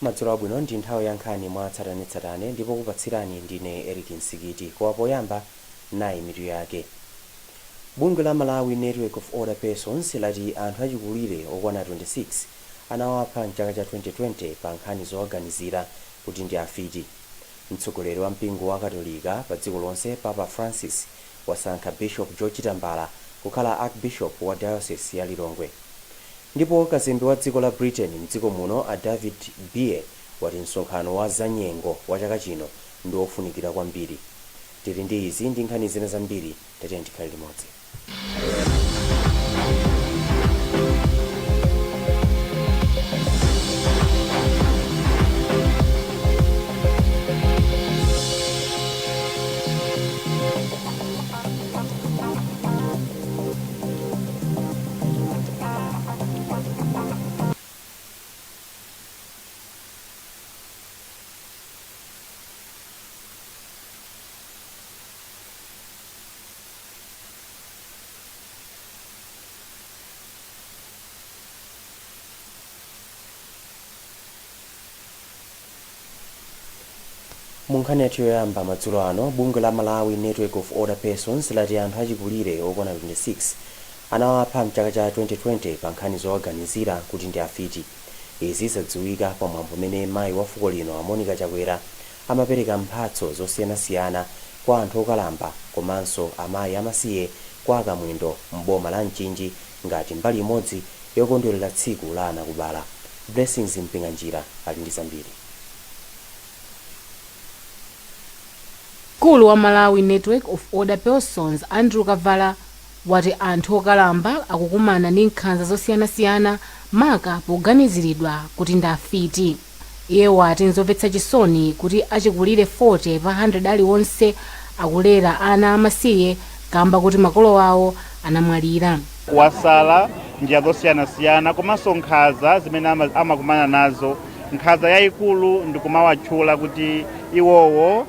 Madzulo abwino ndi nthawi ya nkhani mwa tsatanetsatane ndipo kupatsirani ndine Eric Nsikiti. Kwa poyamba nayi mitu yake. Bungwe la Malawi Network of Older Persons lati anthu achikulire okwana 26 anawapha mchaka cha 2020 pa nkhani zowaganizira kuti ndi afiti. Mtsogoleri wa mpingo wa Katolika pa dziko lonse Papa Francis wasankha Bishop George Tambala kukhala Archbishop wa Diocese ya Lilongwe. Ndipo kazembe wa dziko la Britain mdziko muno a David Bie wati msonkhano wa zanyengo wa chaka chino ndi ofunikira kwambiri. Tili ndi izi ndi nkhani zina zambiri, tatiyeni tikhale limodzi. Munkhani yathu yoyamba madzulo ano, bungwe la Malawi Network of Older Persons lati anthu achikulire okwana 26 anawapha mchaka cha 2020 pa nkhani zowaganizira kuti ndi afiti. Izi zadziwika pamwambo umene mayi wa fuko lino Monica Chakwera amapereka mphatso zosiyanasiyana kwa anthu okalamba komanso amayi amasiye kwa akamwendo m'boma la Mchinji ngati mbali imodzi yokondwerera tsiku la ana kubala. Blessings Mpinganjira ali ndi zambiri. Mkulu wa Malawi Network of Older Persons Andrew Kavala wati anthu okalamba akukumana ndi nkhanza zosiyanasiyana maka poganiziridwa kuti ndi afiti. Iye wati nzomvetsa chisoni kuti achikulire 40 pa 100 aliwonse akulera ana amasiye kamba kuti makolo awo anamwalira. Wasala njira zosiyanasiyana komanso nkhanza zimene amakumana nazo. Nkhanza yayikulu ndi kumawatchula kuti iwowo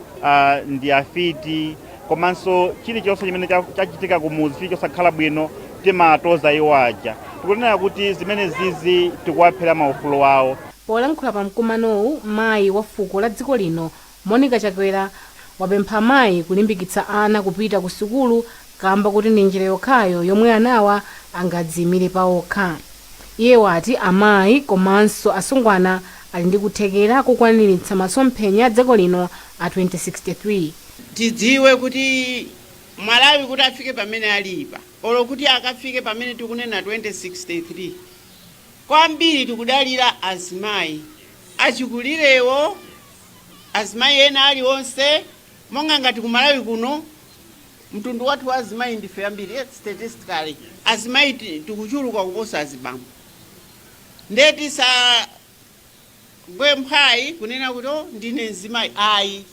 ndi afiti komanso chilichonse chimene chachitika kumuzi chili chosakhala bwino timatoza iwo aja. Tikunena kuti zimene zizi tikuwaphera maufulu awo. Polankhula pa mkumanowu, mayi wa fuko la dziko lino Monica Chakwera wapempha mayi kulimbikitsa ana kupita ku sukulu kamba kuti ndi njira yokhayo yomwe anawa angadziyimire pawokha. Iye wati amayi komanso asungwana ali ndi kuthekera kukwaniritsa masomphenya a dziko lino a 2063. Tidziwe kuti Malawi kuti afike pamene alipa olo kuti akafike pamene tikunena 2063 kwambiri tikudalira azimayi achikulirewo, azimayi ena aliwonse monga ngati ku Malawi kuno mtundu wathu wa azimayi ndife ambiri statistically azimayi tikuchuluka kuposa azibambo. Ndeti sa gwemphayi kunena kuti ndine mzimayi ayi.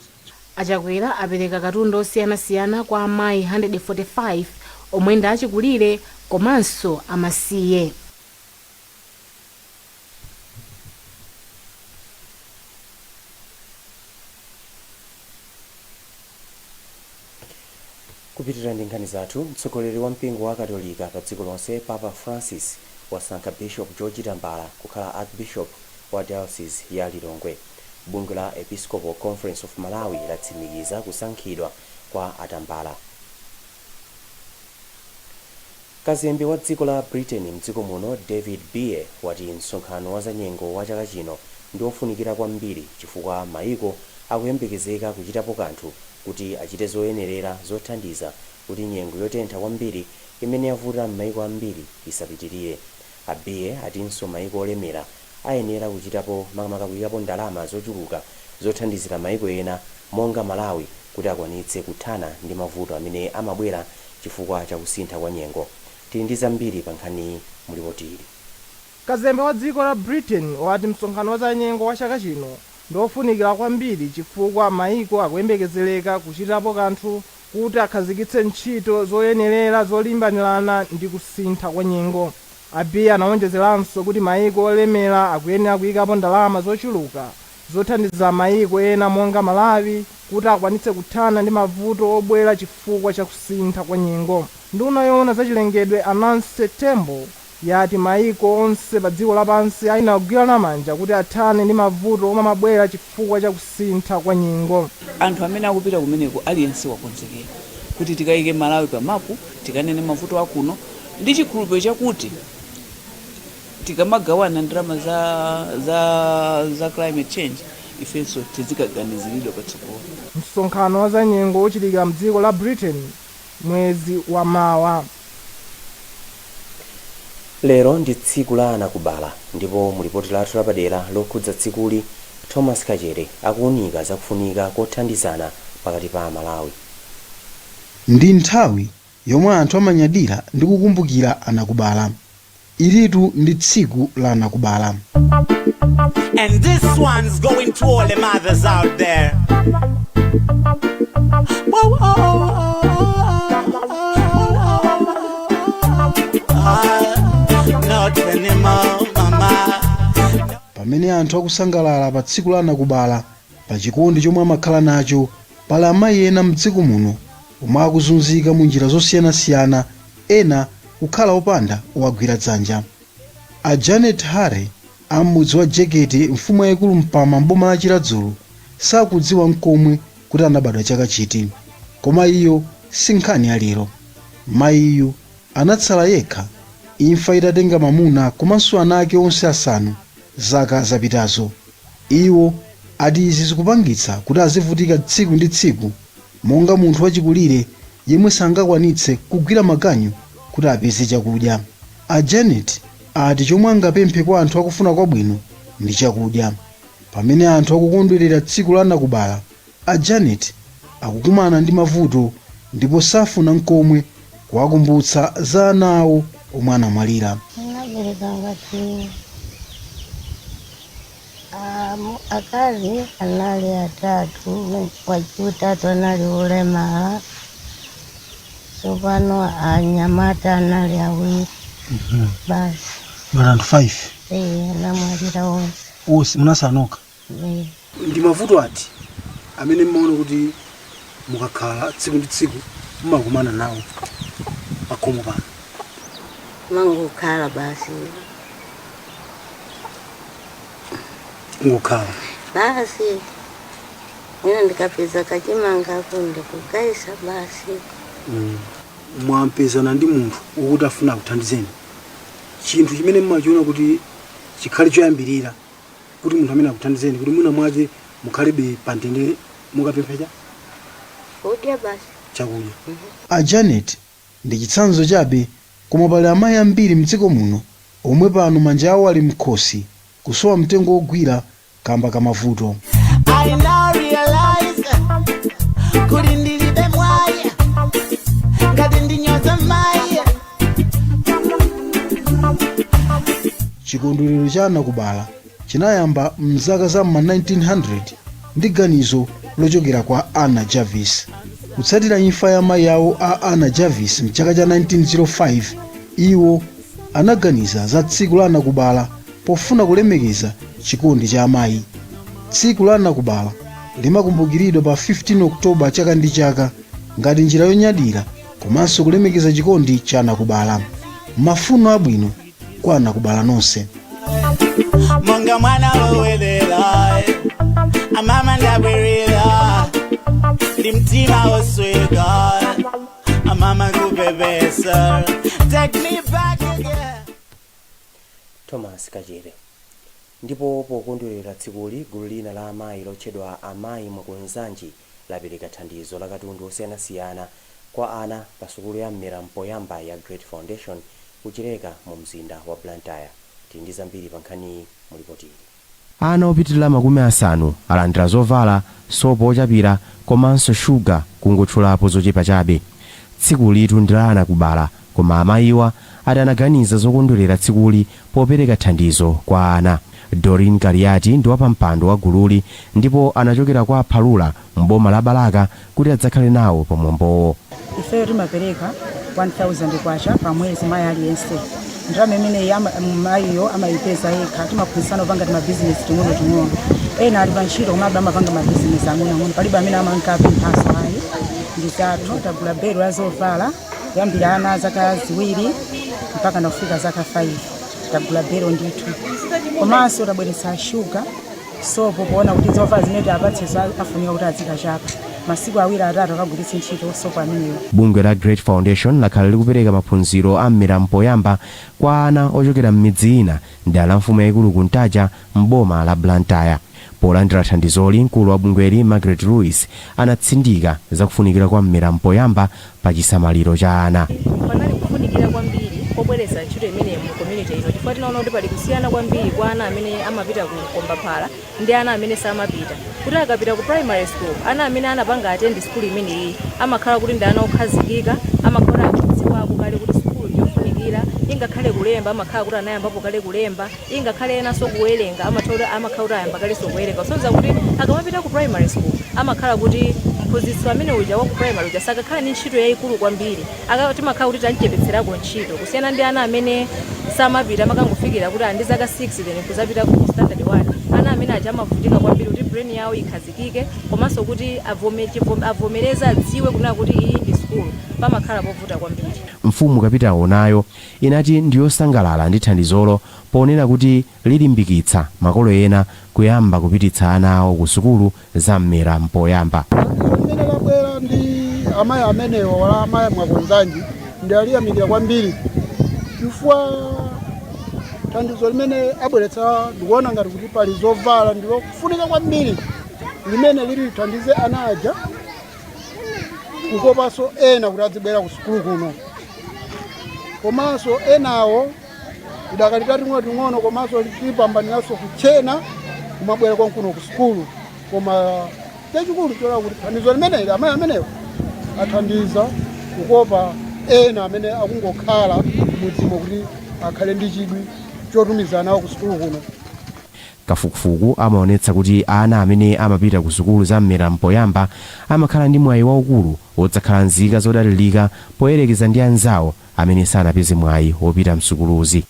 Achakwera apereka katundu osiyanasiyana kwa amayi 145 omwe ndi achikulire komanso amasiye. Kupitirira ndi nkhani zathu, mtsogoleri wa mpingo wa Katolika pa dziko lonse Papa Francis wasankha Bishop George Tambala kukhala Archbishop wa Diocese ya Lilongwe. Bungwe la Episcopal Conference of Malawi latsimikiza kusankhidwa kwa Atambala. Kazembe wa dziko la Britain mdziko muno David Bie wati msonkhano wa zanyengo wa chaka chino ndi ofunikira kwambiri chifukwa mayiko akuyembekezeka kuchitapo kanthu kuti achite zoyenerera zothandiza kuti nyengo yotentha kwambiri imene yavuta m'mayiko ambiri isapitirire. Bie atinso mayiko olemera ayenera kuchitapo makamaka kuyikapo ndalama zochuluka zothandizira mayiko ena monga Malawi kuti akwanitse kuthana ndi mavuto amene amabwera chifukwa cha kusintha kwa nyengo. Tili ndi zambiri pa nkhani mulipotili. Kazembe wa dziko la Britain wati msonkhano wa zanyengo wa chaka chino ndi ofunikira kwambiri chifukwa mayiko akuyembekezereka kuchitapo kanthu kuti akhazikitse ntchito zoyenerera zolimbanirana ndi kusintha kwa nyengo. Bie anawonjezeranso kuti mayiko olemera akuyenera kuyikapo ndalama zochuluka zothandiza mayiko ena monga Malawi kuti akwanitse kuthana ndi mavuto obwera chifukwa cha kusintha kwa nyengo. Nduna yoona zachilengedwe Anansi Tembo yati maiko onse pa dziko lapansi ayenera kugwirana manja kuti athane ndi mavuto omwe amabwera chifukwa cha kusintha kwa nyengo. Anthu amene akupita kumeneko aliyense wakonzekera kuti tikayike Malawi pa mapu, tikanene mavuto akuno ndi chikhulupiriro chakuti tikamagawana ndalama za climate change ifenso tizikaganiziridwa patsogolo. Msonkhano wa za nyengo uchitikira mdziko la Britain mwezi wa Mawa. Lero ndi tsiku la ana kubala, ndipo mulipoti lathu lapadera lokhudza tsikuli Thomas Kachere akuunika zakufunika kothandizana pakati pa Malawi. Ndi nthawi yomwe anthu amanyadira ndi kukumbukira anakubala. Ilitu ndi tsiku la anakubala. And this one's going to all the mothers out there. Not anymore, mama. Pamene anthu akusangalala pa tsiku la anakubala, pa chikondi chomwe amakhala nacho, pali amayi ena mdziko muno omwe akuzunzika mu njira zosiyanasiyana, ena kukhala opanda owagwira dzanja. A Janet Hare amudzi wa Jekete, mfumu yayikulu mpama mboma la Chiradzulo, sakudziwa nkomwe kuti anabadwa chaka chiti, koma iyo si nkhani ya lero. Mayiyu anatsala yekha, imfa itatenga mamuna komanso ana ake onse asanu zaka zapitazo. Iwo ati izi zikupangitsa kuti azivutika tsiku ndi tsiku, monga munthu wachikulire yemwe sangakwanitse kugwira maganyu kuti apeze chakudya. A Janet ati chomwe angapemphe kwa anthu akufuna kwabwino ndi chakudya. Pamene anthu akukondwerera tsiku la anakubala, a Janet akukumana ndi mavuto ndipo safuna nkomwe kuwakumbutsa za ana awo omwe anamwalira. Akazi anali atatu, wachitatu anali ulemala, sopano anyamata anali awiri. Basi. Anthu 5. Anamwalira onse munasanoka. Ndi mavuto ati amene mmaona kuti mukakhala tsiku ndi tsiku mumakumana nawo pakhomo pano? Mangokhala basi. Ngokhala basi ina ndikapeza kachimanga kunde kukaisa basi. Mwampezana ndi munthu wokuti afuna kuthandizeni, chinthu chimene mmachiona kuti chikhale choyambirira kuti munthu amene akuthandizeni kuti mwina mwache mukhalebe pamtendere mukapemphecha kudya basi chakudya. A Janet ndi chitsanzo chabe, koma pali amayi ambiri mdziko muno omwe pano manja awo ali mkhosi kusowa mtengo wogwira kamba kamavuto. I now realize kuti ndilibe mwayi ngati ndinyoza mayi. Chikondwerero cha anakubala chinayamba mzaka za ma 1900 ndi ganizo lochokera kwa Anna Jarvis. Kutsatira imfa ya mayi awo a Anna Jarvis mchaka cha 1905, iwo anaganiza za tsiku la anakubala pofuna kulemekeza chikondi cha amayi. Tsiku la anakubala limakumbukiridwa pa 15 Oktoba chaka ndi chaka ngati njira yonyadira komanso kulemekeza chikondi cha anakubala. Mafuno abwino kwa anakubala nonse. Monga mwana wowelela amama ndabwerera limtima osweka amama kubebesa. Take me back again. Thomas Kachere. Ndipo pokondwerera tsikuli, gulu lina la amayi lotchedwa amayi mwakunzanji lapereka thandizo la katundu osiyanasiyana kwa ana pa sukulu ya mpoyamba ya Great Foundation kuchireka mu mzinda wa Blantyre. Tindi zambiri pa nkhani mulipotili. Ana opitirira makumi asanu alandira zovala, sopo ochapira komanso shuga kungotchulapo zochepa chabe. Tsiku litu ndi la anakubala, koma amayiwa ati anaganiza zokondwerera tsikuli popereka thandizo kwa ana. Doreen Kariati ndi wapampando wa gululi ndipo anachokera kwa Phalula mboma la Balaka kuti adzakhale nawo pamwambowo. Ifeyo timapereka 1000 kwacha pa mwezi mayi aliyense. Ndalama imene mayiyo amayipeza yekha, timaphunzitsana opanga business ting'ono. Ena ali pa ntchito koma amapanga business ang'ono. Palibe amene amankapi mphaso ayi. Nditatu tagula belo la zovala yambira ana zaka ziwiri mpaka nafika zaka 5 tagula bero ndithu komanso tabweretsa shuga sopo poona kuti zovala zimene apatse afunika kuti azikachapa masiku awiri atatu akagwiritse ntchito sopo ameneyo. Bungwe la Great Foundation lakhala likupereka maphunziro a m'mirambo yoyamba kwa ana ochokera m'midzi ina ndi ala mfumu yayikulu kuntaja m'boma la Blantyre. Polandira thandizoli, mkulu wa bungweli Margaret Ruiz anatsindika zakufunikira kwa m'mirambo yoyamba pa chisamaliro cha ana. Panali kufunikira kwambiri pobweretsa ntchito imene mu community ino chifukwa tinaona kuti pali kusiyana kwambiri kwa ana amene amapita ku Kombaphala ndi ana amene samapita. Kuti akapita ku primary school, ana amene anapanga attend school imeneyi amakhala kuti ndi ana okhazikika, amakhala akudziwa kale kuti school yofunikira, ingakhale kulemba amakhala kuti anayambapo kale kulemba, ingakhale enanso kuwerenga amakhala kuti ayamba kalenso kuwerenga. Sonza kuti akamapita ku primary school amakhala kuti mphunzitsi amene uja wa ku primary uja sakakhala ni ntchito yayikulu kwambiri, timakhala kuti tanchepetserako ntchito kusiyana ndi ana amene samapita makangofikira kuti andi zaka 6 then kuzapita ku standard 1. Ana amene aja amavutika kwambiri kuti brain yawo ikhazikike komanso kuti avomereza adziwe kunena kuti iyi ndi school pamakhala povuta kwambiri. Mfumu kapitawo nayo inati ndiyosangalala ndi thandizolo ponena kuti lilimbikitsa makolo ena kuyamba kupititsa ana awo ku sukulu za m'mirambo yoyamba. Amene labwera ndi amayi amenewo wala amayi mwakonzanji ndi aliyamikira kwambiri chifukwa thandizo limene abweretsa ndikuona ngati kuti pali zovala ndilo kufunika kwambiri limene lili lithandize ana aja kukopanso ena kuti azibwera ku sukulu kuno komanso enawo idakalitati ting'ono komanso tipambaniranso kuchena kumabwera konkuno ku sukulu koma chachikulu chola kuti thandizo limeneli amayi amenewo athandiza kukopa ena amene akungokhala mudzimo kuti akhale ndi chidwi chotumiza nawo ku sukulu kuno. Kafukufuku amaonetsa kuti ana amene amapita ku sukulu za m'mirambo yoyamba amakhala ndi mwayi waukulu wodzakhala nzika zodalirika poyerekeza ndi anzawo amene sanapeze mwayi wopita msukuluzi.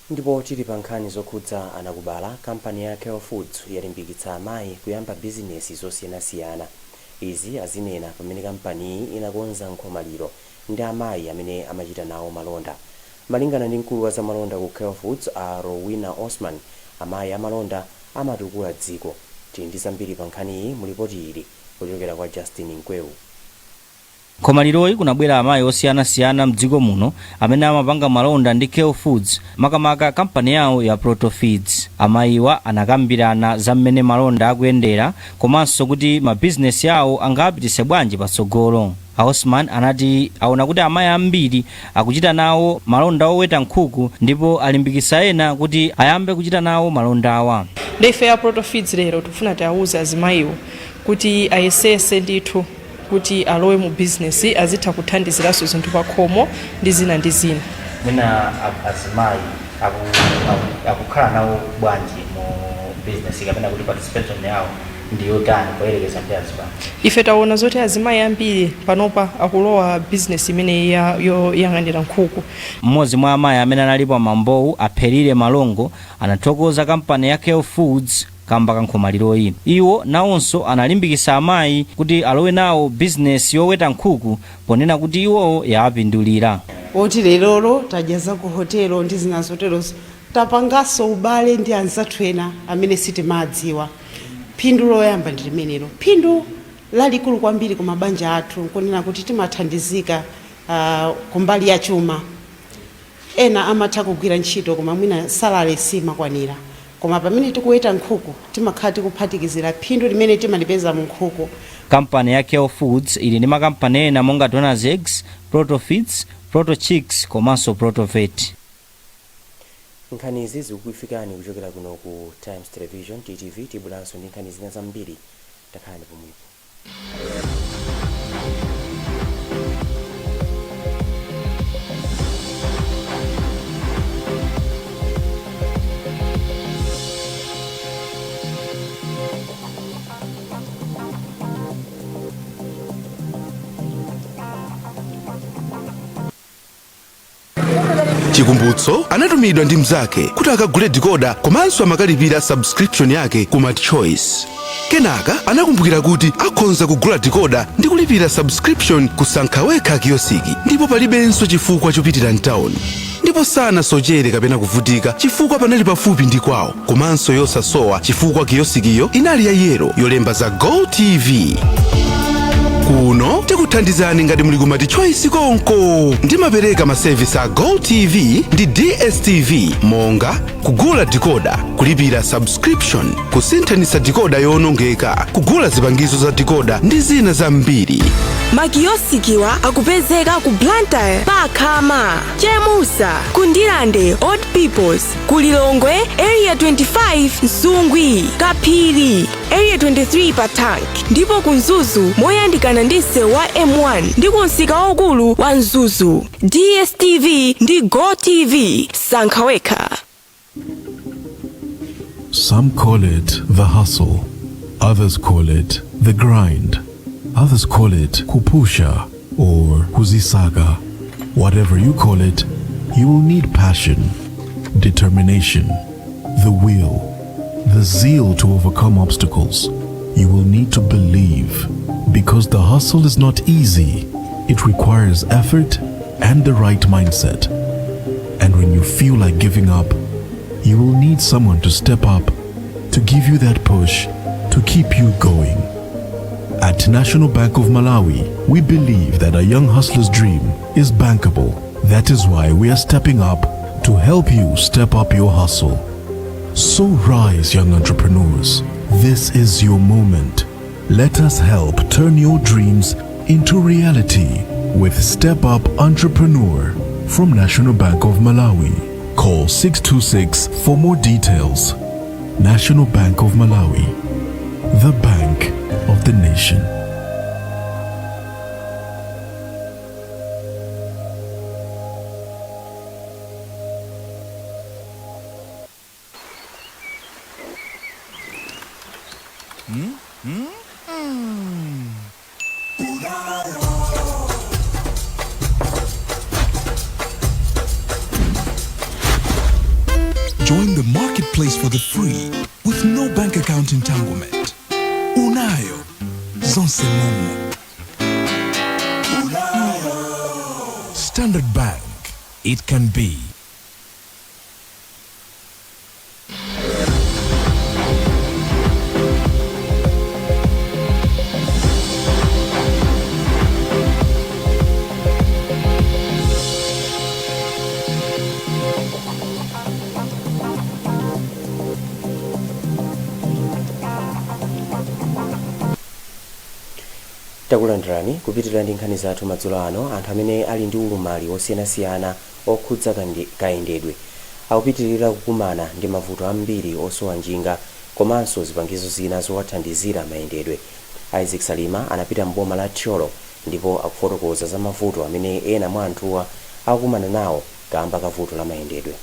Ndipo tili pa nkhani zokhudza anakubala, kampani ya Care Foods yalimbikitsa amayi kuyamba bizinesi zosiyanasiyana. Izi azinena pamene kampani inakonza nkhomaliro ndi amayi amene amachita nawo malonda. Malingana ndi mkulu wa zamalonda ku Care Foods a Rowena Osman, amayi amalonda amatukula dziko. Tili ndi zambiri pa nkhani iyi mulipoti ili kuchokera kwa Justin Nkwewu. Nkhomaliro kunabwera amayi osiyanasiyana mdziko muno amene amapanga malonda ndi Care Foods, makamaka kampani yawo ya Proto Feeds. Amayiwa anakambirana za mmene malonda akuyendera komanso kuti mabizinesi yawo angapitise bwanji patsogolo. Osman anati aona kuti amayi ambiri akuchita nawo malonda oweta nkhuku ndipo alimbikitsa ena kuti ayambe kuchita nawo malonda awa. Ndife ya Proto Feeds lero tifuna tiwauze azimayiwo kuti ayesese ndithu kuti alowe mu business azitha kuthandiziranso zinthu pakhomo ndi zina ndi zina. Mwina azimayi akukhala nawo bwanji mu business kapena kuti participation yawo ndiyo tani poyerekeza ndi azimayi. Ife taona zoti azimayi ambiri panopa akulowa business imene yoyang'anira nkhuku. Mmodzi mwa amayi amene analipo mambowu apherire malongo anathokoza kampani ya Care Foods kamba kankhomaliro iyi. Iwo nawonso analimbikitsa amayi kuti alowe nawo business yoweta nkhuku ponena kuti iwo yawapindulira. Oti lero tajaza ku hotelo ndi zina zoterozo tapanganso ubale ndi anzathu ena amene sitimadziwa. Phindu loyamba ndi limenelo. Phindu lalikulu kwambiri ku mabanja athu nkunena kuti timathandizika kumbali ya chuma. Ena amatha kugwira ntchito koma mwina salary simakwanira. Koma pamene tikuweta nkhuku timakhala tikuphatikizira phindu limene timalipeza mu nkhuku. Kampani ya Care Foods ili ndi makampani ena monga Donors Eggs, Proto Feeds, Proto Chicks komanso Proto Vet. Nkhani izi zikufikani kuchokera kuno ku Times Television TTV. Tibweranso ndi nkhani zina zambiri, takhalani pomwepo. chikumbutso anatumidwa ndi mnzake kuti akagule dikoda komanso amakalipira subscription yake ku MadChoice. Kenaka anakumbukira kuti akhoza kugula dikoda ndi kulipira subscription kusankha wekha kiyosiki, ndipo palibenso chifukwa chopitira mtawuni. Ndipo sanasochere kapena kuvutika chifukwa panali pafupi ndi kwawo, komanso yosasowa chifukwa kiyosikiyo inali ya yero yolemba za GoTV. Kuno tikuthandizani ngati muli ku MadChoice konko. Ndimapereka masevisi a GoTV ndi DSTV monga kugula dikoda, kulipira subscription, kusinthanitsa dikoda yowonongeka, kugula zipangizo za dikoda ndi zina zambiri. Makiyosikiwa akupezeka ku Blantyre, Pakhama, Chemusa, Kundilande, Old Peoples, Kulilongwe, Area 25, Nsungwi, Kaphiri, Area 23 Patank, ndipo kunzuzu moyandikana ndi msewu wa M1 ndi kunsika waukulu wa Nzuzu. DSTV ndi GoTV, sankha wekha. Some call it the hustle, others call it the grind, others call it kupusha or kuzisaga. Whatever you call it, you will need passion, determination, the will, the zeal to overcome obstacles. You will need to believe, because the hustle is not easy. It requires effort and the right mindset. And when you feel like giving up, you will need someone to step up, to give you that push, to keep you going. At National Bank of Malawi, we believe that a young hustler's dream is bankable. That is why we are stepping up to help you step up your hustle. So rise, young entrepreneurs. This is your moment. Let us help turn your dreams into reality with Step Up Entrepreneur from National Bank of Malawi. Call 626 for more details. National Bank of Malawi, the bank of the nation. Join the marketplace for the free with no bank account entanglement. Unayo zonse mumo. Standard Bank, it can be. Takulandirani kupitirira ndi nkhani zathu madzulo ano. Anthu amene ali ndi ulumali osiyanasiyana okhudza kayendedwe akupitirira kukumana ndi mavuto ambiri osowa njinga komanso zipangizo zina zowathandizira mayendedwe. Isaac Salima anapita mboma la Tcholo ndipo akufotokoza za mavuto amene ena mwa anthuwa akukumana nawo kamba ka vuto la mayendedwe.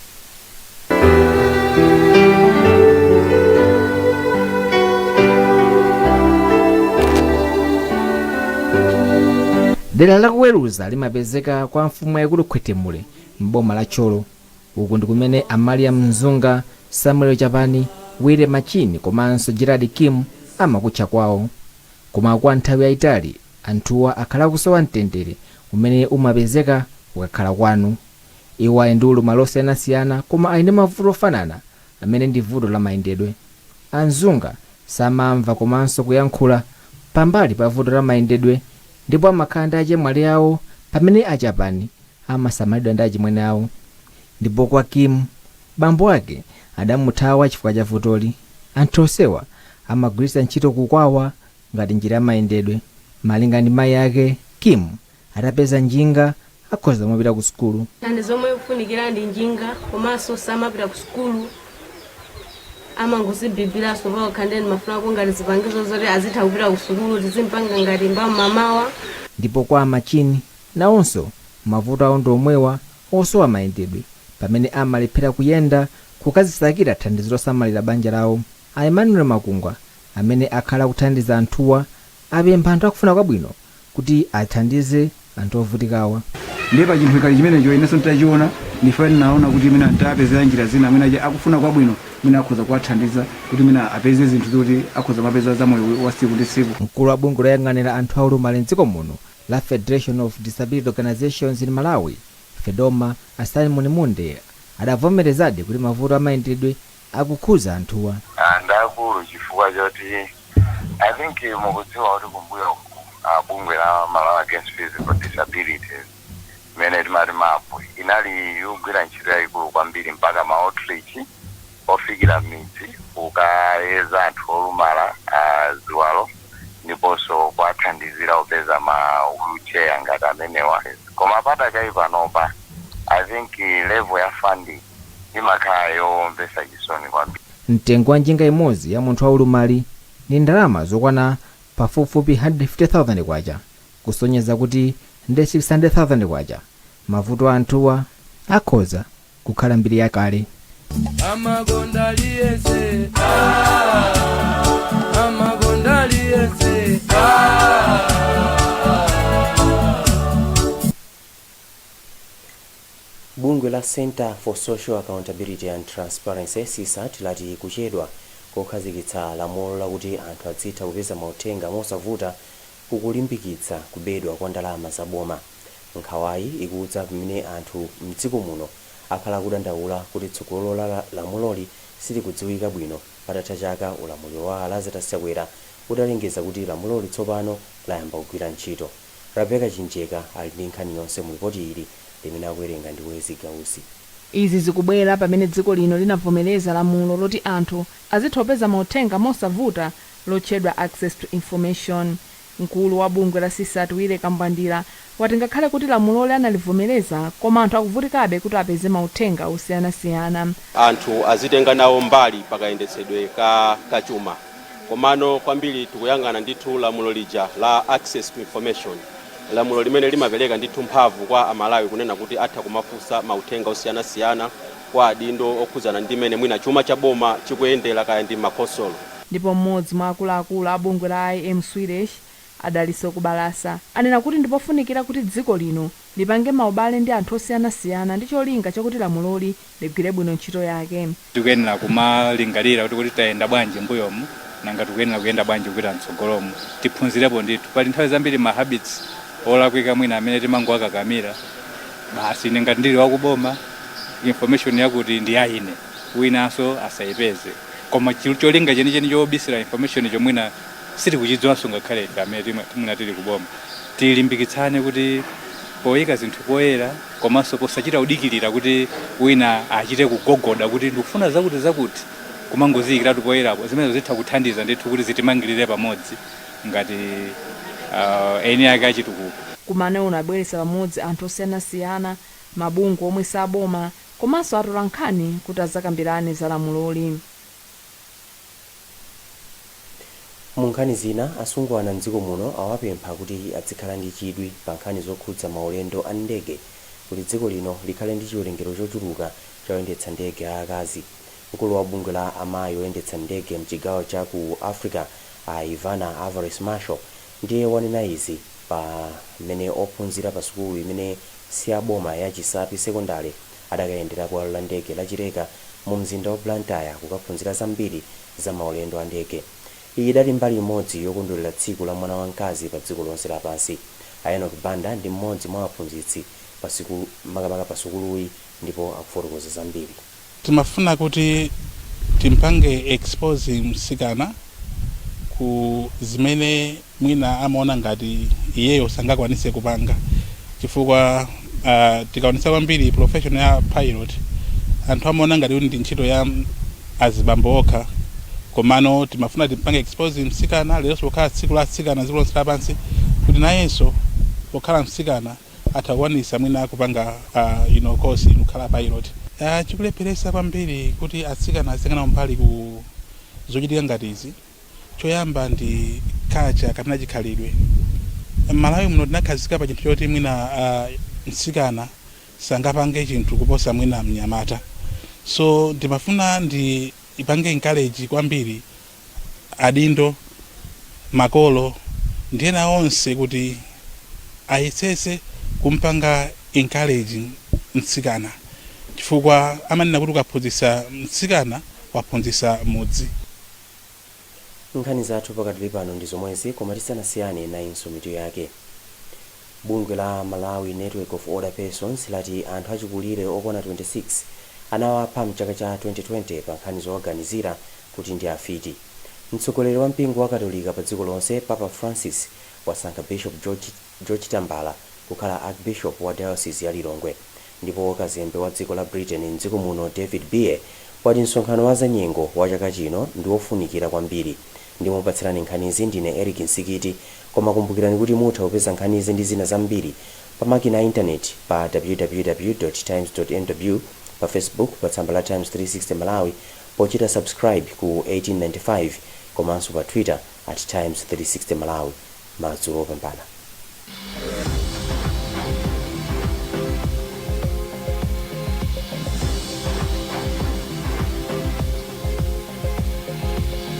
Dera la kuweruza limapezeka kwa mfumu yaikulu Khwetemule mboma la Tcholo. Uku ndi kumene Amalia Mzunga, Samuel Chapani, Wire Machini komanso Gerard Kim amakutcha kwawo. Koma kwa nthawi yayitali anthuwa akhala kusowa mtendere umene umapezeka ukakhala kwanu. Iwo ali ndi ulumali osiyanasiyana koma ali ndi mavuto ofanana amene ndi vuto la mayendedwe. Anzunga samamva komanso kuyankhula pambali pa vuto la mayendedwe, ndipo amakhala ndi achemwali awo pamene Achapani amasamalidwa ndi achimwene awo. Ndipo kwa Kim, bambo ake adamuthawa chifukwa cha vutoli. Anthu onsewa amagwiritsa ntchito kukwawa ngati njira ya mayendedwe. Malinga ndi mayi ake, Kim atapeza njinga akhoza kumapita ku sukulu. Ndi zomwe kufunikira ndi njinga komanso samapita ku sukulu amangozibibiraso pakha ndeni mafuna ko ngati zipangizo zoti azitha kupita ku sukulu tizimpanga ngati mamawa. Ndipo kwa Machini nawonso mavuto awo ndi omwewa osowa mayendedwe pamene amalephera kuyenda kukazisakira thandizo losamalira banja lawo. Emmanuel Makungwa amene akhala kuthandiza anthuwa apempha anthu akufuna kwabwino kuti athandize anthu ovutikawa. Ndipo chinthu chimene ineso ndachiona ndife naona kuti mina ntapezera njira zina mina akufuna kwabwino mina akhoza kuwathandiza kuti mina apeze zinthu zoti akhoza mapeza za moyo wa siku ndi siku. Mkulu wa bungwe loyang'anira anthu aulumali mdziko muno la Federation of Disability Organizations in Malawi, Fedoma, Simon Munde adavomerezadi kuti mavuto amayendedwe akukhuza anthuwa. Ndakulu chifukwa choti I think mukudziwa kuti kumbuyo bungwe la Malawi Against Physical Disabilities imene timati mapu inali yogwira ntchito yayikulu kwambiri mpaka ma outreach ofikira midzi ukayeza anthu olumala ziwalo ndiponso kwathandizira kupeza ma wheelchair ngati amenewa. Koma patakayi panopa I think level ya funding imakhala yowombesa chisoni kwambiri. Mtengo wa njinga imodzi ya munthu waulumali ni ndalama zokwana pafupifupi 150,000 kwacha, kusonyeza kuti ndi 600,000 kwacha. Mavuto a anthuwa akhoza kukhala mbiri yakale. Bungwe la Center for Social Accountability and Transparency CSAT lati kuchedwa kokhazikitsa lamulo lakuti anthu adzitha kupeza mauthenga mosavuta kukulimbikitsa kubedwa kwa ndalama zaboma. Nkhawayi ikudza pamene anthu mdziko muno akhala kudandaula kuti tsogolo la lamuloli silikudziwika bwino patatha chaka ulamuliro wa Lazarus Chakwera utalengeza kuti lamuloli tsopano layamba kugwira ntchito. Rebecca Chinjeka ali ndi nkhani yonse mu ripoti ili limene akuwerenga ndi Wezi Gausi. Izi zikubwera pamene dziko lino linavomereza lamulo loti anthu azitha kupeza mauthenga mosavuta lotchedwa access to information. Mkulu wa bungwe la CSAT Wile Kambandira wati ngakhale kuti lamuloli analivomereza koma anthu akuvutikabe kuti apeze mauthenga osiyanasiyana. Anthu azitenga nawo mbali pakayendetsedwe ka chuma. Komano kwambiri tikuyang'ana ndithu lamulo lija la access to information. Lamulo limene limapereka ndithu mphamvu kwa Amalawi kunena kuti atha kumafunsa mauthenga osiyanasiyana kwa adindo okhuzana ndi mene mwina chuma cha boma chikuyendera kaya ndi makonsolo. Ndipo mmodzi mwa akuluakulu a bungwe la IM Swedish Adaliso Kubalasa anena kuti ndipofunikira kuti dziko lino lipange maubale ndi anthu osiyanasiyana ndi cholinga chakuti lamuloli ligwire bwino ntchito yake. Tikuyenera kumalingalira kuti tayenda bwanji mbuyomu nanga tikuyenera kuyenda bwanji kupita mtsogolomu tiphunzirepo ndithu pali nthawi zambiri ma habits olakwika mwina amene timangoakakamira basi ngati ndili wakuboma information yakuti ndi yaine winanso asayipeze koma cholinga chenicheni chobisira information chomwina sitikuchidziwanso ngakhale amene mwina tili kuboma tilimbikitsane kuti poyika zinthu poyera komanso posachita udikirira kuti wina achite kugogoda kuti ndikufuna zakuti kumangoziyikiratu poyerapo zimene zitha kuthandiza ndithu kuti zitimangirire pamodzi ngati eni ake achitukuko. Kumane unabweretsa pamodzi anthu osiyanasiyana, mabungwe omwe saboma komanso atola nkhani kuti azakambirane za lamuloli. Mu nkhani zina asungwana mdziko muno awapempha kuti adzikhala ndi chidwi pa nkhani zokhudza maulendo a ndege kuti dziko lino likhale ndi chiwerengero chochuluka choyendetsa ndege a akazi. Mkulu wa bungwe la amayi oyendetsa ndege mchigawo cha ku Africa Ivana Alvarez Marshall ndiye wanena izi pamene ophunzira pa sukulu imene siyaboma ya Chisapi Sekondari adakayendera bwalo la ndege la Chireka mu mzinda wa Blantyre kukaphunzira zambiri za maulendo a ndege. Iyi idali mbali imodzi yokondwerera tsiku la mwana wamkazi pa dziko lonse lapansi. Enoch Banda ndi mmodzi mwa aphunzitsi makamaka pa sukuluyi ndipo akufotokoza zambiri. Timafuna kuti timpange expose msikana ku zimene mwina amaona ngati iyeyo sangakwanise kupanga chifukwa tikaonesa kwambiri profession ya pilot anthu amaona ngati ndi ntchito ya azibambo okha komano timafuna timpange expose msikana lero sokhala tsiku la msikana dziko lonse lapansi kuti nayenso pokhala msikana atakwanisa mwina kupanga course kukhala pilot. Chikulepheresa kwambiri kuti atsikana azikana mbali ku zochitika ngati izi. Choyamba ndi kacha kapena chikhalidwe. Malawi muno tinakhazika pa chinthu choti mwina msikana sangapange chinthu kuposa mwina mnyamata. So ndimafuna ndi ipange encourage kwambiri adindo makolo ndiyena onse kuti ayesese kumpanga encourage msikana chifukwa amanena kuti ukaphunzitsa mtsikana waphunzitsa mudzi. Nkhani zathu pakadali pano ndi zomwezi, koma tisanasiyane nayinso mitu yake. Bungwe la Malawi Network of Older Persons lati anthu achikulire okwana 26 anawapha mchaka cha 2020 pa nkhani zowaganizira kuti ndi afiti. Mtsogoleri wa mpingo wa Katolika pa dziko lonse, Papa Francis, wasankha Bishop George Tambala kukhala Archbishop wa Diocese ya Lilongwe, ndipo kazembe wa dziko la Britain mdziko muno David Beer wati msonkhano wa zanyengo wa chaka chino ndi wofunikira kwambiri. Ndimupatsirani nkhanizi ndine Eric Nsikiti, koma kumbukirani kuti mutha kupeza nkhanizi ndi zina zambiri pa makina intaneti pa www.times.mw, pa Facebook pa tsamba la Times 360 Malawi pochita subscribe ku 1895, komanso pa Twitter @Times 360 Malawi. Madzulo opambana.